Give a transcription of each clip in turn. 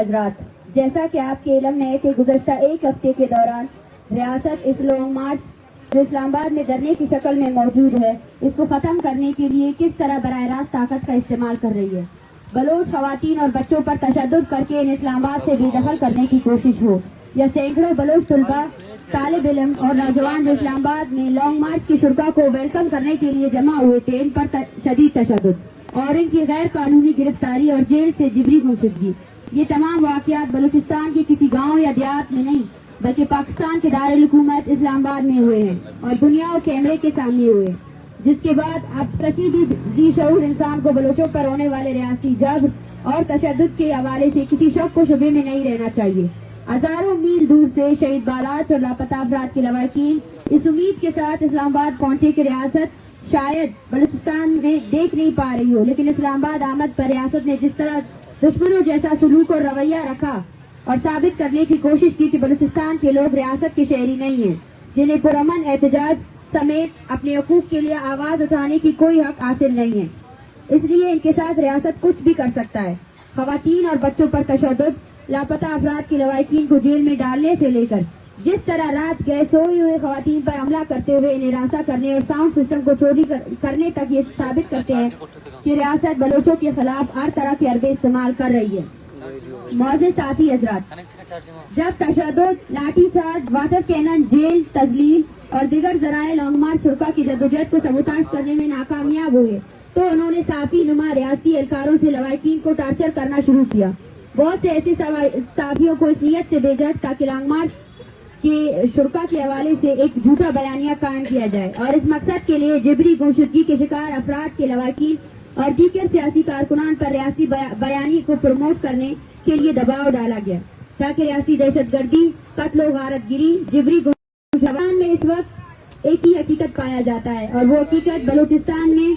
حضرات، جیسا کہ آپ کے علم میں ہے کہ گزشتہ ایک ہفتے کے دوران ریاست اس لانگ مارچ جو اسلام آباد میں دھرنے کی شکل میں موجود ہے، اس کو ختم کرنے کے لیے کس طرح براہ راست طاقت کا استعمال کر رہی ہے۔ بلوچ خواتین اور بچوں پر تشدد کر کے انہیں اسلام آباد سے بے دخل کرنے کی کوشش ہو، یا سینکڑوں بلوچ طلباء، طالب علم اور نوجوان جو اسلام آباد میں لانگ مارچ کی شرکا کو ویلکم کرنے کے لیے جمع ہوئے تھے، ان پر شدید تشدد اور ان کی غیر قانونی گرفتاری اور جیل سے جبری گمشدگی، یہ تمام واقعات بلوچستان کے کسی گاؤں یا دیہات میں نہیں بلکہ پاکستان کے دارالحکومت اسلام آباد میں ہوئے ہیں اور دنیا اور کیمرے کے سامنے ہوئے، جس کے بعد اب کسی بھی ذی شعور انسان کو بلوچوں پر ہونے والے ریاستی جبر اور تشدد کے حوالے سے کسی شک و شبے میں نہیں رہنا چاہیے۔ ہزاروں میل دور سے شہید بالاچ اور لاپتہ افراد کے لواحقین اس امید کے ساتھ اسلام آباد پہنچے کہ ریاست شاید بلوچستان میں دیکھ نہیں پا رہی ہو، لیکن اسلام آباد آمد پر ریاست نے جس طرح دشمنوں جیسا سلوک اور رویہ رکھا اور ثابت کرنے کی کوشش کی کہ بلوچستان کے لوگ ریاست کے شہری نہیں ہیں، جنہیں پرامن احتجاج سمیت اپنے حقوق کے لیے آواز اٹھانے کی کوئی حق حاصل نہیں ہے، اس لیے ان کے ساتھ ریاست کچھ بھی کر سکتا ہے۔ خواتین اور بچوں پر تشدد، لاپتہ افراد کے لواحقین کو جیل میں ڈالنے سے لے کر جس طرح رات گئے سوئی ہوئے خواتین پر حملہ کرتے ہوئے انہیں ہراساں کرنے اور ساؤنڈ سسٹم کو چوری کرنے تک یہ ثابت کرتے ہیں کہ ریاست بلوچوں کے خلاف ہر طرح کے حربے استعمال کر رہی ہے۔ معزز ساتھی حضرات، جب تشدد، لاٹھی چارج، واٹر کینن، جیل، تذلیل اور دیگر ذرائع لانگ مارچ شرکا کی جدوجہد کو سبوتاژ کرنے میں ناکامیاب ہوئے تو انہوں نے صحافی نما ریاستی اہلکاروں سے لواحقین کو ٹارچر کرنا شروع کیا۔ بہت سے ایسے صحافیوں کو اس نیت سے بھیجا تاکہ لانگ مارچ کے شرکا کے حوالے سے ایک جھوٹا بیانیہ قائم کیا جائے، اور اس مقصد کے لیے جبری گمشدگی کے شکار افراد کے لواحقین اور دیگر سیاسی کارکنان پر ریاستی بیانی کو پروموٹ کرنے کے لیے دباؤ ڈالا گیا تاکہ ریاستی دہشت گردی، قتل و غارت گری، جبری گمشدگی میں اس وقت ایک ہی حقیقت پایا جاتا ہے، اور وہ حقیقت بلوچستان میں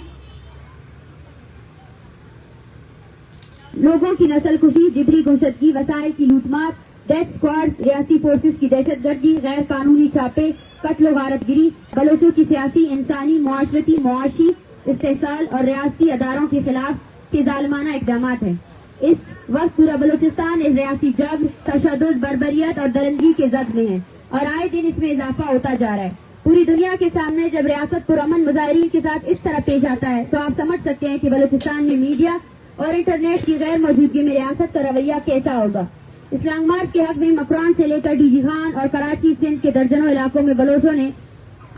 لوگوں کی نسل کشی، جبری گمشدگی، وسائل کی لوٹ مار، ڈیتھ اسکواڈ، ریاستی فورسز کی دہشت گردی، غیر قانونی چھاپے، قتل و غارت گری، بلوچوں کی سیاسی، انسانی، معاشرتی، معاشی استحصال اور ریاستی اداروں کے خلاف کے ظالمانہ اقدامات ہیں۔ اس وقت پورا بلوچستان اس ریاستی جبر، تشدد، بربریت اور درندگی کے زد میں ہے، اور آئے دن اس میں اضافہ ہوتا جا رہا ہے۔ پوری دنیا کے سامنے جب ریاست پرامن مظاہرین کے ساتھ اس طرح پیش آتا ہے تو آپ سمجھ سکتے ہیں کہ بلوچستان میں میڈیا اور انٹرنیٹ کی غیر موجودگی میں ریاست کا رویہ کیسا ہوگا۔ اس لانگ مارچ کے حق میں مکران سے لے کر ڈی جی خان اور کراچی سندھ کے درجنوں علاقوں میں بلوچوں نے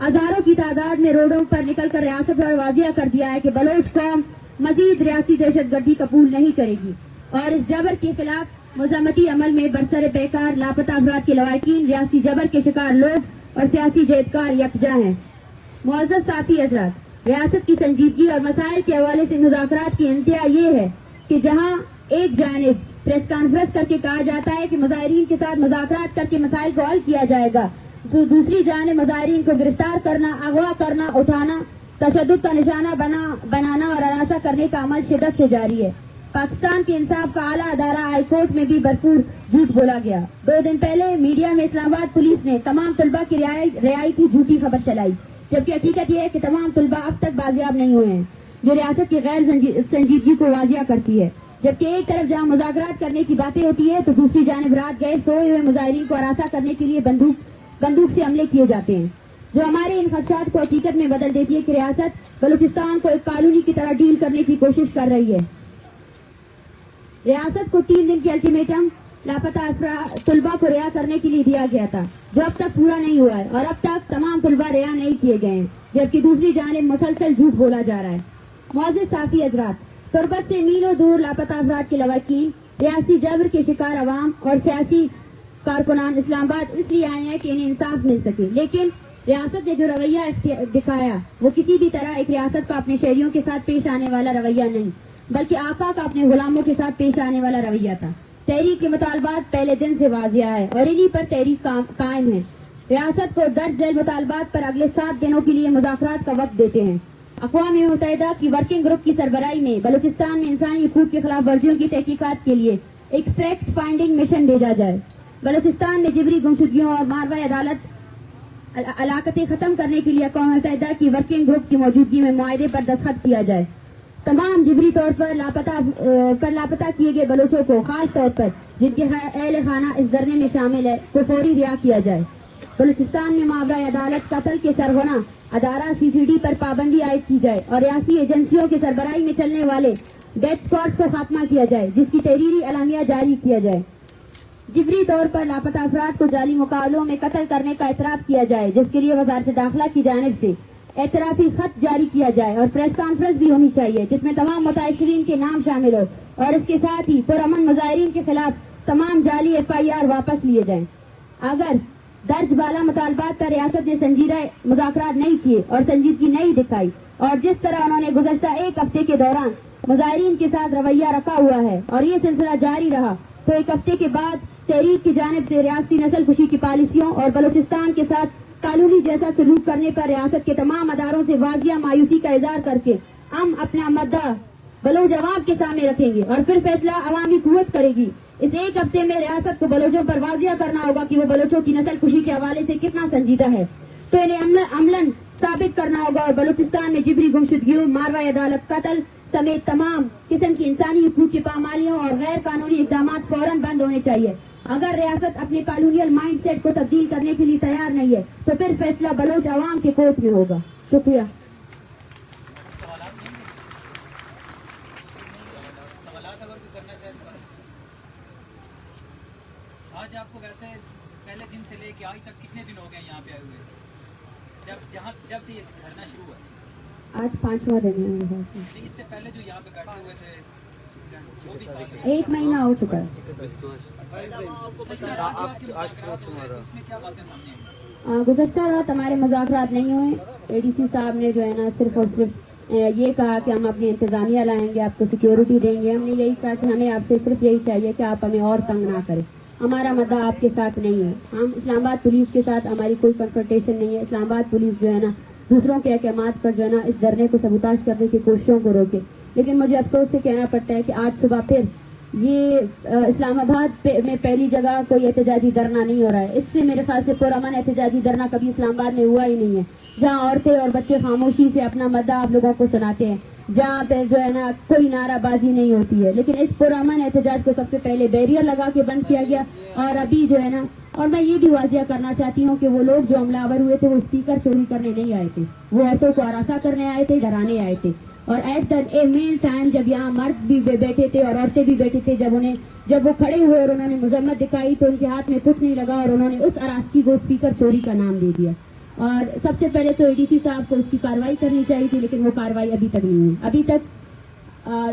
ہزاروں کی تعداد میں روڈوں پر نکل کر ریاست پر واضح کر دیا ہے کہ بلوچ قوم مزید ریاستی دہشت گردی قبول نہیں کرے گی، اور اس جبر کے خلاف مزاحمتی عمل میں برسر پیکار لاپتہ افراد کے لواحقین، ریاستی جبر کے شکار لوگ اور سیاسی جہدکار یکجا ہیں۔ معزز ساتھی حضرات، ریاست کی سنجیدگی اور مسائل کے حوالے سے مذاکرات کی انتہا یہ ہے کہ جہاں ایک جانب پریس کانفرنس کر کے کہا جاتا ہے کہ مظاہرین کے ساتھ مذاکرات کر کے مسائل کو حل کیا جائے گا، تو دوسری جانب مظاہرین کو گرفتار کرنا، اغوا کرنا، اٹھانا، تشدد کا نشانہ بنانا اور ہراساں کرنے کا عمل شدت سے جاری ہے۔ پاکستان کے انصاف کا اعلیٰ ادارہ ہائی کورٹ میں بھی بھرپور جھوٹ بولا گیا۔ 2 دن پہلے میڈیا میں اسلام آباد پولیس نے تمام طلباء کی رہائی کی جھوٹی خبر چلائی، جبکہ حقیقت یہ ہے کہ تمام طلباء اب تک بازیاب نہیں ہوئے ہیں، جو ریاست کی غیر سنجیدگی کو واضح کرتی ہے۔ جبکہ ایک طرف جہاں مذاکرات کرنے کی باتیں ہوتی ہے تو دوسری جانب رات گئے سوئے ہوئے مظاہرین کو ہراساں کرنے کے لیے بندوق سے حملے کیے جاتے ہیں، جو ہمارے ان خدشات کو حقیقت میں بدل دیتی ہے کہ ریاست بلوچستان کو ایک کالونی کی طرح ڈیل کرنے کی کوشش کر رہی ہے۔ ریاست کو 3 دن کی الٹیمیٹم لاپتہ طلباء کو رہا کرنے کے لیے دیا گیا تھا، جو اب تک پورا نہیں ہوا ہے، اور اب تک تمام طلباء رہا نہیں کیے گئے ہیں، جبکہ دوسری جانب مسلسل جھوٹ بولا جا رہا ہے۔ معزز صحافی حضرات، تربت سے میلوں دور لاپتہ افراد کے لواحقین، ریاستی جبر کے شکار عوام اور سیاسی کارکنان اسلام آباد اس لیے آئے ہیں کہ انہیں انصاف مل سکے، لیکن ریاست نے جو رویہ دکھایا وہ کسی بھی طرح ایک ریاست کا اپنے شہریوں کے ساتھ پیش آنے والا رویہ نہیں، بلکہ آقا کا اپنے غلاموں کے ساتھ پیش آنے والا رویہ تھا۔ تحریک کے مطالبات پہلے دن سے واضح ہے اور انہی پر تحریک قائم ہے۔ ریاست کو درج ذیل مطالبات پر اگلے 7 دنوں کے لیے مذاکرات کا وقت دیتے ہیں۔ اقوام متحدہ کی ورکنگ گروپ کی سربراہی میں بلوچستان میں انسانی حقوق کی خلاف ورزیوں کی تحقیقات کے لیے ایک فیکٹ فائنڈنگ مشن بھیجا جائے۔ بلوچستان میں جبری گمشدگیوں اور ماروائے عدالت علاقتیں ختم کرنے کے لیے اقوام متحدہ کی ورکنگ گروپ کی موجودگی میں معاہدے پر دستخط کیا جائے۔ تمام جبری طور پر لاپتہ کیے گئے بلوچوں کو، خاص طور پر جن کے اہل خانہ اس دھرنے میں شامل ہے کو فوری رہا کیا جائے۔ بلوچستان میں ماورائے عدالت قتل کے سرغنہ ادارہ CCD پر پابندی عائد کی جائے اور ریاستی ایجنسیوں کی سربراہی میں چلنے والے ڈیتھ اسکواڈز کو خاتمہ کیا جائے، جس کی تحریری اعلامیہ جاری کیا جائے۔ جبری طور پر لاپتہ افراد کو جعلی مقابلوں میں قتل کرنے کا اعتراف کیا جائے، جس کے لیے وزارت داخلہ کی جانب سے اعترافی خط جاری کیا جائے اور پریس کانفرنس بھی ہونی چاہیے جس میں تمام متاثرین کے نام شامل ہو، اور اس کے ساتھ ہی پرامن مظاہرین کے خلاف تمام جعلی FIR واپس لیے جائیں۔ اگر درج بالا مطالبات پر ریاست نے سنجیدہ مذاکرات نہیں کیے اور سنجیدگی نہیں دکھائی، اور جس طرح انہوں نے گزشتہ ایک ہفتے کے دوران مظاہرین کے ساتھ رویہ رکھا ہوا ہے اور یہ سلسلہ جاری رہا، تو ایک ہفتے کے بعد تحریک کی جانب سے ریاستی نسل کشی کی پالیسیوں اور بلوچستان کے ساتھ قانونی جیسا سلوک کرنے پر ریاست کے تمام اداروں سے واضح مایوسی کا اظہار کر کے ہم اپنا مدعا بلوچ عوام کے سامنے رکھیں گے اور پھر فیصلہ عوامی قوت کرے گی۔ اس ایک ہفتے میں ریاست کو بلوچوں پر واضح کرنا ہوگا کہ وہ بلوچوں کی نسل کشی کے حوالے سے کتنا سنجیدہ ہے، تو انہیں عملاً ثابت کرنا ہوگا، اور بلوچستان میں جبری گمشدگیوں، ماورائے عدالت قتل سمیت تمام قسم کی انسانی حقوق کی پامالیوں اور غیر قانونی اقدامات فوراً بند ہونے چاہیے۔ اگر ریاست اپنے کالونیل مائنڈ سیٹ کو تبدیل کرنے کے لیے تیار نہیں ہے تو پھر فیصلہ بلوچ عوام کے کورٹ میں ہوگا۔ شکریہ۔ آج آپ کو ویسے پہلے دن سے لے کے آج تک کتنے دن ہو گئے یہاں پہ آئے ہوئے، جب سے یہ دھرنا شروع ہوا؟ آج 5واں دن ہے۔ اس سے پہلے جو یہاں پہ بیٹھے ہوئے تھے وہ بھی 1 مہینہ ہو چکا ہے۔ گزشتہ رات ہمارے مذاکرات نہیں ہوئے۔ ADC صاحب نے جو ہے نا صرف اور صرف یہ کہا کہ ہم اپنی انتظامیہ لائیں گے، آپ کو سیکیورٹی دیں گے۔ ہم نے یہی کہا کہ ہمیں آپ سے صرف یہی چاہیے کہ آپ ہمیں اور تنگ نہ کریں، ہمارا مدعا آپ کے ساتھ نہیں ہے۔ ہم اسلام آباد پولیس کے ساتھ ہماری کوئی کنفرنٹیشن نہیں ہے۔ اسلام آباد پولیس جو ہے نا دوسروں کے احکامات پر جو ہے نا اس دھرنے کو سبوتاژ کرنے کی کوششوں کو روکے، لیکن مجھے افسوس سے کہنا پڑتا ہے کہ آج صبح پھر یہ اسلام آباد میں پہلی جگہ کوئی احتجاجی دھرنا نہیں ہو رہا ہے۔ اس سے میرے خیال سے پرامن احتجاجی دھرنا کبھی اسلام آباد میں ہوا ہی نہیں ہے، جہاں عورتیں اور بچے خاموشی سے اپنا مدعا آپ لوگوں کو سناتے ہیں، جہاں پہ جو ہے نا کوئی نعرہ بازی نہیں ہوتی ہے۔ لیکن اس پرامن احتجاج کو سب سے پہلے بیریئر لگا کے بند کیا گیا، اور ابھی جو ہے نا، اور میں یہ بھی واضح کرنا چاہتی ہوں کہ وہ لوگ جو حملہ آور ہوئے تھے وہ اسپیکر چوری کرنے نہیں آئے تھے، وہ عورتوں کو ہراساں کرنے آئے تھے، ڈرانے آئے تھے۔ اور ایٹ دا مین ٹائم جب یہاں مرد بھی بیٹھے تھے اور عورتیں بھی بیٹھے تھے، جب وہ کھڑے ہوئے اور انہوں نے مذمت دکھائی تو ان کے ہاتھ میں کچھ نہیں لگا اور انہوں نے اس ہراسگی کو اسپیکر چوری کا نام دے دیا۔ اور سب سے پہلے تو ADC صاحب کو اس کی کارروائی کرنی چاہیے تھی، لیکن وہ کارروائی ابھی تک نہیں ہوئی۔ ابھی تک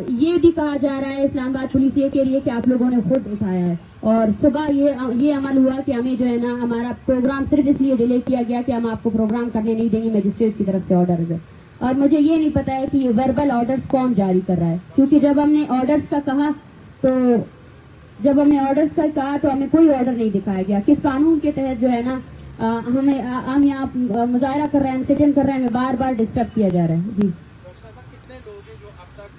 یہ بھی کہا جا رہا ہے اسلام آباد پولیس یہ کہہ رہی ہے کہ آپ لوگوں نے خود اٹھایا ہے، اور صبح یہ عمل ہوا کہ ہمیں جو ہے نا ہمارا پروگرام صرف اس لیے ڈیلے کیا گیا کہ ہم آپ کو پروگرام کرنے نہیں دیں گے، میجسٹریٹ کی طرف سے آرڈر ہے۔ اور مجھے یہ نہیں پتا ہے کہ یہ وربل آرڈرز کون جاری کر رہا ہے، کیونکہ جب ہم نے آرڈرز کا کہا تو ہمیں کوئی آرڈر نہیں دکھایا گیا۔ کس قانون کے تحت جو ہے نا ہم یہاں مظاہرہ کر رہے ہیں، ہم سٹ ان کر رہے ہیں، ہمیں بار بار ڈسٹرب کیا جا رہا ہے۔ جی ڈاکٹر صاحبہ، کتنے لوگ ہیں جو اب تک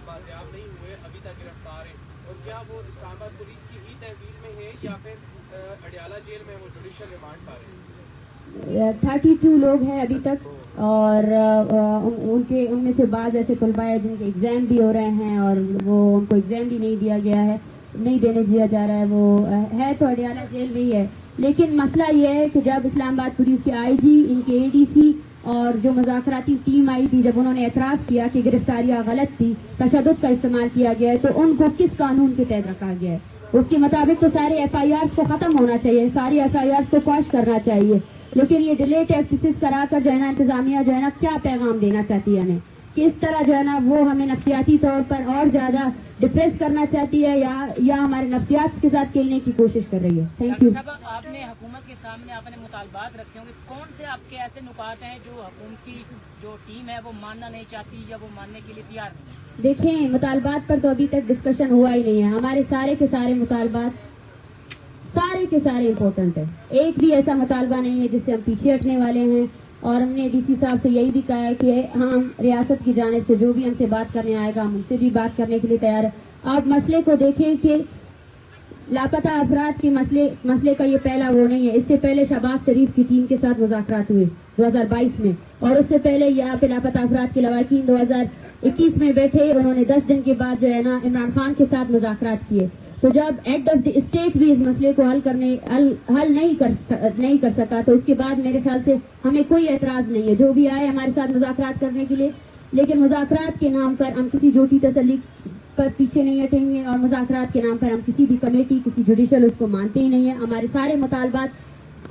بازیاب نہیں ہوئے، ابھی تک گرفتار ہیں، اور کیا وہ اسلام آباد پولیس کی ہی تحویل میں ہیں یا پھر اڈیالہ جیل میں وہ جوڈیشل ریمانڈ پا رہے ہیں؟ 32 لوگ ہیں ابھی تک، اور ان میں سے بعض ایسے طلباء ہیں جن کے ایگزام بھی ہو رہے ہیں اور وہ ان کو ایگزام بھی نہیں دیا گیا ہے، نہیں دینے دیا جا رہا ہے۔ وہ ہے تو اڈیالہ جیل میں ہی ہے، لیکن مسئلہ یہ ہے کہ جب اسلام آباد پولیس کے IG، ان کے ADC اور جو مذاکراتی ٹیم آئی تھی، جب انہوں نے اعتراف کیا کہ گرفتاریاں غلط تھی، تشدد کا استعمال کیا گیا ہے، تو ان کو کس قانون کے تحت رکھا گیا ہے؟ اس کے مطابق تو سارے FIRs کو ختم ہونا چاہیے، ساری FIRs کو کوش کرنا چاہیے، لیکن یہ ڈیلیٹ ایکسس کرا کر جو ہے نا انتظامیہ جو ہے نا کیا پیغام دینا چاہتی ہے ہمیں، کہ اس طرح جو ہے نا وہ ہمیں نفسیاتی طور پر اور زیادہ ڈپریس کرنا چاہتی ہے یا ہمارے نفسیات کے ساتھ کھیلنے کی کوشش کر رہی ہے۔ Thank you. آپ نے حکومت کے سامنے اپنے مطالبات رکھے ہوں گے، کون سے آپ کے ایسے نکات ہیں جو حکومت کی جو ٹیم ہے وہ ماننا نہیں چاہتی یا وہ ماننے کے لیے تیار نہیں؟ دیکھیں، مطالبات پر تو ابھی تک ڈسکشن ہوا ہی نہیں ہے۔ ہمارے سارے کے سارے مطالبات امپورٹنٹ ہے، ایک بھی ایسا مطالبہ نہیں ہے جس سے ہم پیچھے ہٹنے والے ہیں، اور ہم نے DC صاحب سے یہی بھی کہا ہے کہ ہم ریاست کی جانب سے جو بھی ہم سے بات کرنے آئے گا ہم ان سے بھی بات کرنے کے لیے تیار ہے۔ آپ مسئلے کو دیکھیں کہ لاپتہ افراد کے مسئلے کا یہ پہلا وہ نہیں ہے، اس سے پہلے شہباز شریف کی ٹیم کے ساتھ مذاکرات ہوئے 2022 میں، اور اس سے پہلے یہاں پہ لاپتہ افراد کے لواحقین 2021 میں بیٹھے، انہوں نے 10 دن کے بعد جو ہے نا عمران خان کے ساتھ مذاکرات کیے۔ تو جب ایٹ آف دی اسٹیٹ بھی اس مسئلے کو حل نہیں کر سکا تو اس کے بعد میرے خیال سے ہمیں کوئی اعتراض نہیں ہے جو بھی آئے ہمارے ساتھ مذاکرات کرنے کے لیے، لیکن مذاکرات کے نام پر ہم کسی جھوٹی تسلی پر پیچھے نہیں ہٹیں گے، اور مذاکرات کے نام پر ہم کسی بھی کمیٹی کسی جوڈیشل اس کو مانتے ہی نہیں ہیں۔ ہمارے سارے مطالبات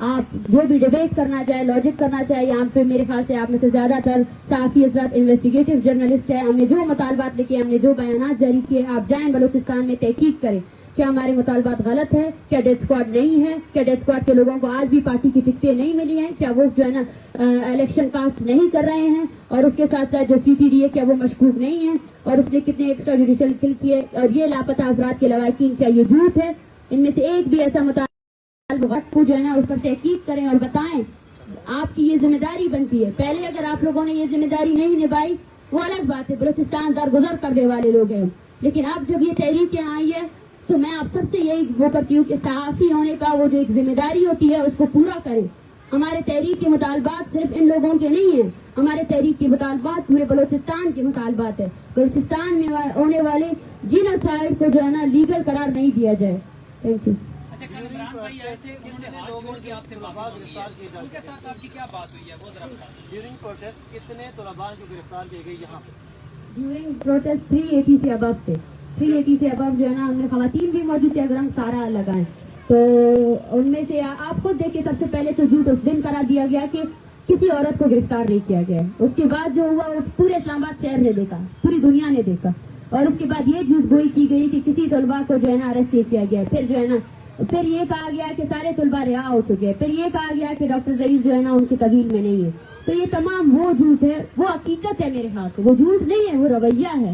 آپ جو بھی ڈیبیٹ کرنا چاہے، لاجک کرنا چاہے، یہاں پہ میرے خیال سے آپ میں سے زیادہ تر صحافی حضرات انویسٹیگیٹو جرنلسٹ ہیں، ہم نے جو مطالبات لکھے، ہم نے جو بیانات جاری کیے، آپ جائیں بلوچستان میں تحقیق کریں کیا ہمارے مطالبات غلط ہے، کیا ڈیتھ اسکواڈ نہیں ہے، کیا ڈیتھ اسکواڈ کے لوگوں کو آج بھی پارٹی کی ٹکٹیں نہیں ملی ہیں، کیا وہ جو ہے نا الیکشن کاسٹ نہیں کر رہے ہیں، اور اس کے ساتھ ساتھ جو CTD ہے کیا وہ مشکوک نہیں ہے، اور اس نے کتنے ایکسٹرا جوڈیشل کل کیے، اور یہ لاپتہ افراد کے لواحقین کیا یہ جھوٹ ہے، ان میں سے ایک بھی ایسا مطالبہ کو جو ہے نا اس پر تحقیق کریں اور بتائیں۔ آپ کی یہ ذمہ داری بنتی ہے، پہلے اگر آپ لوگوں نے یہ ذمہ داری نہیں نبھائی وہ الگ بات ہے، بلوچستان درگزر کرنے والے لوگ ہیں، لیکن اب جب یہ تحریک آئی ہے تو میں آپ سب سے یہی وہ کرتی ہوں کہ صحافی ہونے کا وہ جو ایک ذمہ داری ہوتی ہے اس کو پورا کریں۔ ہمارے تحریک کے مطالبات صرف ان لوگوں کے نہیں ہیں، ہمارے تحریک کے مطالبات پورے بلوچستان کے مطالبات ہے، بلوچستان میں ہونے والے جینوسائیڈ کو جو ہے نا لیگل قرار نہیں دیا جائے۔ Thank you. اچھا، کل عمران بھائی آئے تھے، انہوں نے ہاتھ جوڑ کے آپ سے معافی مانگی ہے، ان کے ساتھ آپ کی کیا بات ہوئی ہے وہ ذرا بتائیں۔ ڈیورنگ پروٹیسٹ کتنے طلباء جو گرفتار کیے گئے یہاں پہ؟ ڈیورنگ پروٹیسٹ 380 سے ابو تھے، 380 سے ابو جو ہے نا ان میں خواتین بھی موجود تھے، اگر ہم سارا لگائیں تو ان میں سے آپ خود دیکھیں سب سے پہلے تو جھوٹ اس دن قرار دیا گیا کہ کسی عورت کو گرفتار نہیں کیا گیا، اس کے بعد جو ہوا وہ پورے اسلام آباد شہر نے دیکھا، پوری دنیا نے دیکھا، اور اس کے بعد یہ جھوٹ گوئی کی گئی کہ کسی طلباء کو جو ہے نا اریسٹ نہیں کیا گیا، پھر جو ہے نا پھر یہ کہا گیا کہ سارے طلباء رہا ہو چکے ہیں، پھر یہ کہا گیا کہ ڈاکٹر ظہیر جو ہے نا ان کی طویل میں نہیں ہے، تو یہ تمام وہ جھوٹ ہے، وہ حقیقت ہے میرے خیال سے، وہ جھوٹ نہیں ہے، وہ رویہ ہے،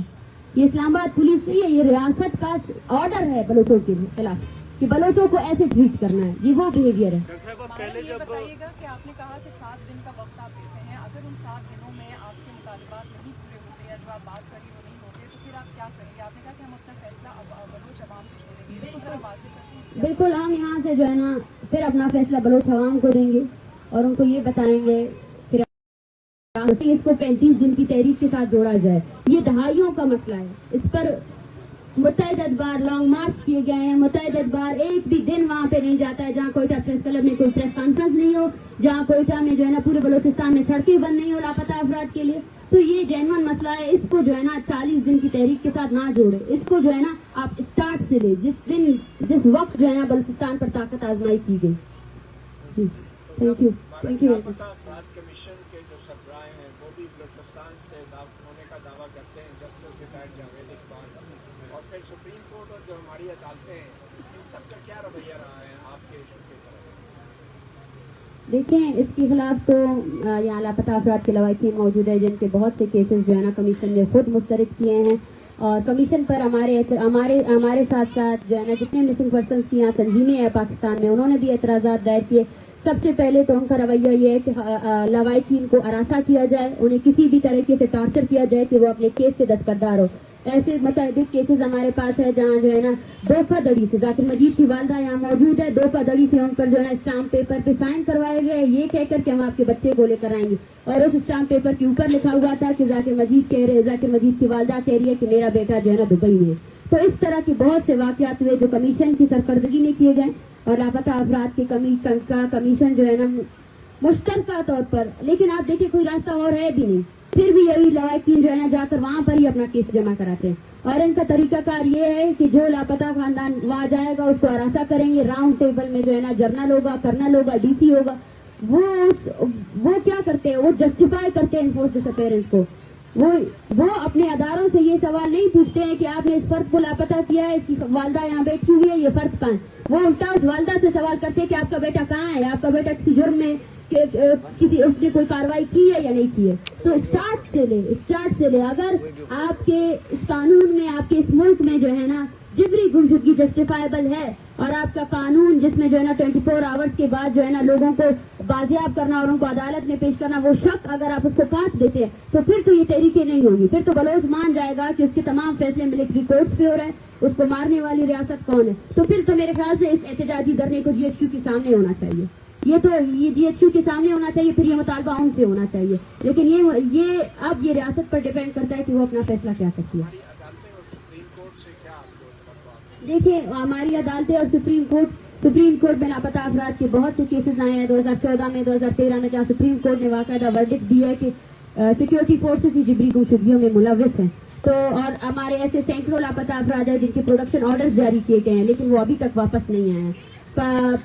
یہ اسلام آباد پولیس نہیں ہے، یہ ریاست کا آرڈر ہے بلوچوں کے خلاف کہ بلوچوں کو ایسے ٹریٹ کرنا ہے، یہ وہ بہیویئر ہے۔ یہ بتائیے گا کہ آپ نے کہا کہ 7 دن کا وقت آپ دیتے ہیں، اگر ان 7 دنوں میں آپ کے مطالبات نہیں پورے ہوتے یا جو آپ بات کری وہ نہیں ہوتے تو پھر آپ کیا کریں گے؟ آپ نے کہا کہ ہم اپنا فیصلہ بلوچ عوام کو چھوڑیں گے، اس کو ذرا واضح کریں۔ بالکل، ہم یہاں سے جو ہے نا پھر اپنا فیصلہ بلوچ عوام کو دیں گے اور ان کو یہ بتائیں گے پھر اس کو 35 دن کی تحریک کے ساتھ جوڑا جائے، یہ دہائیوں کا مسئلہ ہے، اس پر متعدد بار لانگ مارچ کیے گئے ہیں، متعدد بار ایک بھی دن وہاں پہ نہیں جاتا ہے جہاں کوئٹہ پریس کلب میں کوئی پریس کانفرنس نہیں ہو، جہاں کوئٹہ میں جو ہے نا پورے بلوچستان میں سڑکیں بند نہیں ہو لاپتہ افراد کے لیے، تو یہ جینون مسئلہ ہے، اس کو جو ہے نا 40 دن کی تحریک کے ساتھ نہ جوڑے، اس کو جو ہے نا آپ اسٹارٹ سے لے جس وقت جو ہے نا بلوچستان پر طاقت آزمائی کی گئی۔ جی تھینک یو، تھینک یو۔ افراد کمیشن کے جو سربراہ ہیں وہ بھی بلوچستان سے ہونے کا دعویٰ کرتے ہیں، جسٹس ریٹائرڈ جاوید اقبال، اور پھر سپریم کورٹ اور جو ہماری عدالتیں ہیں ان سب کا کیا رویہ رہا ہے آپ کے ایشو کے طرف؟ دیکھیں، اس کے خلاف تو یہاں لاپتہ افراد کے لواحقین موجود ہے جن کے بہت سے کیسز جو ہے نا کمیشن نے خود مسترد کیے ہیں، اور کمیشن پر ہمارے ساتھ ساتھ جو ہے نا جتنے مسنگ پرسنس کی یہاں تنظیمیں ہیں پاکستان میں انہوں نے بھی اعتراضات دائر کیے۔ سب سے پہلے تو ان کا رویہ یہ ہے کہ لواحقین کو ہراساں کیا جائے، انہیں کسی بھی طریقے سے ٹارچر کیا جائے کہ وہ اپنے کیس سے دستبردار ہو۔ ایسے متعدد کیسز ہمارے پاس ہے جہاں جو ہے نا دھوکہ دڑی سے، ذاکر مجید کی والدہ یہاں موجود ہے، دھوکہ دڑی سے ان پر جو ہے نا اسٹامپ پیپر پہ سائن کروائے گئے یہ کہہ کر کہ ہم آپ کے بچے کو لے کر آئیں گے، اور اس اسٹامپ پیپر کے اوپر لکھا ہوا تھا کہ ذاکر مجید کی والدہ کہہ رہی ہے کہ میرا بیٹا جو ہے نا دبئی میں ہے۔ تو اس طرح کے بہت سے واقعات ہوئے جو کمیشن کی سرکردگی میں کیے گئے، اور لاپتہ افراد کے کمیشن جو ہے نا مشترکہ طور پر، لیکن آپ دیکھیں کوئی راستہ اور ہے بھی نہیں، پھر بھی یہی لواحقین جو ہے نا جا کر وہاں پر ہی اپنا کیس جمع کراتے ہیں، اور ان کا طریقہ کار یہ ہے کہ جو لاپتہ خاندان وہاں جائے گا اس کو ہراساں کریں گے، راؤنڈ ٹیبل میں جو ہے نا جرنل ہوگا، کرنل ہوگا، ڈی سی ہوگا، وہ کیا کرتے ہیں، وہ جسٹیفائی کرتے ہیں انفورس ڈس اپیئرنس کو، وہ اپنے اداروں سے یہ سوال نہیں پوچھتے ہیں کہ آپ نے اس فرد کو لاپتہ کیا ہے، اس کی والدہ یہاں بیٹھی ہوئی ہے، یہ فرد کہاں ہے، وہ الٹا اس والدہ سے سوال کرتے ہیں کہ آپ کا بیٹا کہاں ہے، آپ کا بیٹا کسی جرم میں اس نے کوئی کاروائی کی ہے یا نہیں کی ہے۔ تو اسٹارٹ سے لے اگر آپ کے اس قانون میں، آپ کے اس ملک میں جو ہے نا جبری گمشدگی جسٹیفائبل ہے، اور آپ کا قانون جس میں جو ہے نا 24 آورز کے بعد جو ہے نا لوگوں کو بازیاب کرنا اور ان کو عدالت میں پیش کرنا، وہ شک اگر آپ اس کو کاٹ دیتے ہیں تو پھر تو یہ تحریکیں نہیں ہوں گی، پھر تو بلوچ مان جائے گا کہ اس کے تمام فیصلے ملٹری کورٹس پہ ہو رہے ہیں، اس کو مارنے والی ریاست کون ہے، تو پھر تو میرے خیال سے اس احتجاجی دھرنے کو GHQ کے سامنے ہونا چاہیے، یہ GHQ کے سامنے ہونا چاہیے، پھر یہ مطالبہ ان سے ہونا چاہیے، لیکن یہ اب یہ ریاست پر ڈیپینڈ کرتا ہے کہ وہ اپنا فیصلہ کیا کرتی ہے۔ دیکھیے ہماری عدالتیں اور سپریم کورٹ میں لاپتہ افراد کے بہت سے کیسز آئے ہیں 2014 میں 2013 میں، جہاں سپریم کورٹ نے باقاعدہ ورڈکٹ دیا ہے کہ سیکیورٹی فورسز ہی جبری گمشدگیوں میں ملوث ہیں. تو اور ہمارے ایسے سینکڑوں لاپتہ افراد ہیں جن کے پروڈکشن آرڈرز جاری کیے گئے ہیں لیکن وہ ابھی تک واپس نہیں آئے ہیں.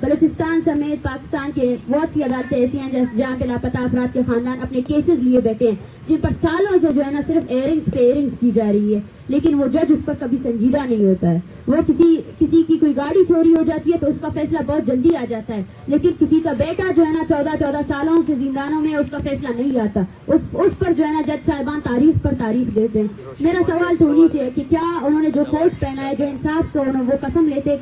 بلوچستان سمیت پاکستان کے بہت سی عدالتیں ایسی ہیں جہاں پہ لاپتہ افراد کے خاندان اپنے کیسز لیے بیٹھے ہیں جن پر سالوں سے جو ہے نا صرف ایئرنگز کی جا رہی ہے، لیکن وہ جج اس پر کبھی سنجیدہ نہیں ہوتا ہے. وہ کسی کی کوئی گاڑی چوری ہو جاتی ہے تو اس کا فیصلہ بہت جلدی آ جاتا ہے، لیکن کسی کا بیٹا جو ہے نا 14 سالوں سے زندانوں میں، اس کا فیصلہ نہیں آتا. اس پر جو ہے نا جج صاحبان تعریف پر تعریف دیتے ہیں. میرا سوال تو انہیں سے ہے کہ کیا انہوں نے جو کوٹ پہنا ہے، جو انصاف کو وہ قسم لیتے ہیں،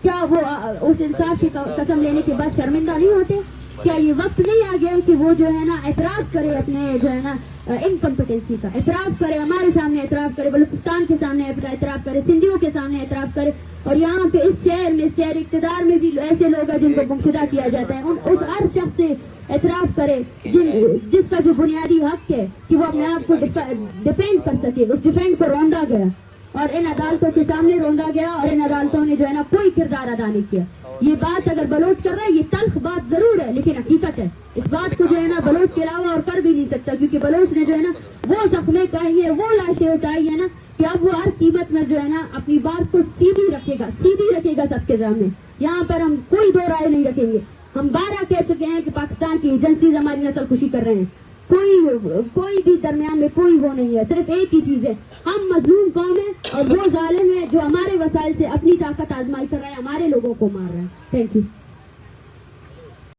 کیا وہ اس انصاف کی قسم لینے کے بعد شرمندہ نہیں ہوتے؟ کیا یہ وقت نہیں آ گیا کہ وہ جو ہے نا اعتراف کرے اپنے جو ہے نا انکمپیٹنسی کا، اعتراف کرے، ہمارے سامنے اعتراف کرے، بلوچستان کے سامنے اعتراف کرے، سندھیوں کے سامنے اعتراف کرے، اور یہاں پہ اس شہر اقتدار میں بھی ایسے لوگ ہیں جن کو گمشدہ کیا جاتا ہے، اس ہر شخص سے اعتراف کرے جس کا جو بنیادی حق ہے کہ وہ اپنے آپ کو ڈیفینڈ کر سکے. اس ڈیفینڈ کو روندا گیا اور ان عدالتوں کے سامنے روندا گیا، اور ان عدالتوں نے جو ہے نا کوئی کردار ادا نہیں کیا. یہ بات اگر بلوچ کر رہا ہے، یہ تلخ بات ضرور ہے لیکن حقیقت ہے. اس بات کو جو ہے نا بلوچ کے علاوہ اور کر بھی نہیں سکتا، کیونکہ بلوچ نے جو ہے نا وہ زخمیں کھائی ہیں، وہ لاشیں اٹھائی ہیں نا، کہ اب وہ ہر قیمت میں جو ہے نا اپنی بات کو سیدھی رکھے گا سب کے سامنے. یہاں پر ہم کوئی دو رائے نہیں رکھیں گے. ہم 12 کہہ چکے ہیں کہ پاکستان کی ایجنسیز ہماری نسل کشی کر رہے ہیں. کوئی بھی درمیان میں کوئی وہ نہیں ہے. صرف ایک ہی چیز ہے، ہم مظلوم قوم ہیں اور وہ ظالم ہے جو ہمارے وسائل سے اپنی طاقت آزمائی کر رہا ہے، ہمارے لوگوں کو مار رہا ہے. Thank you.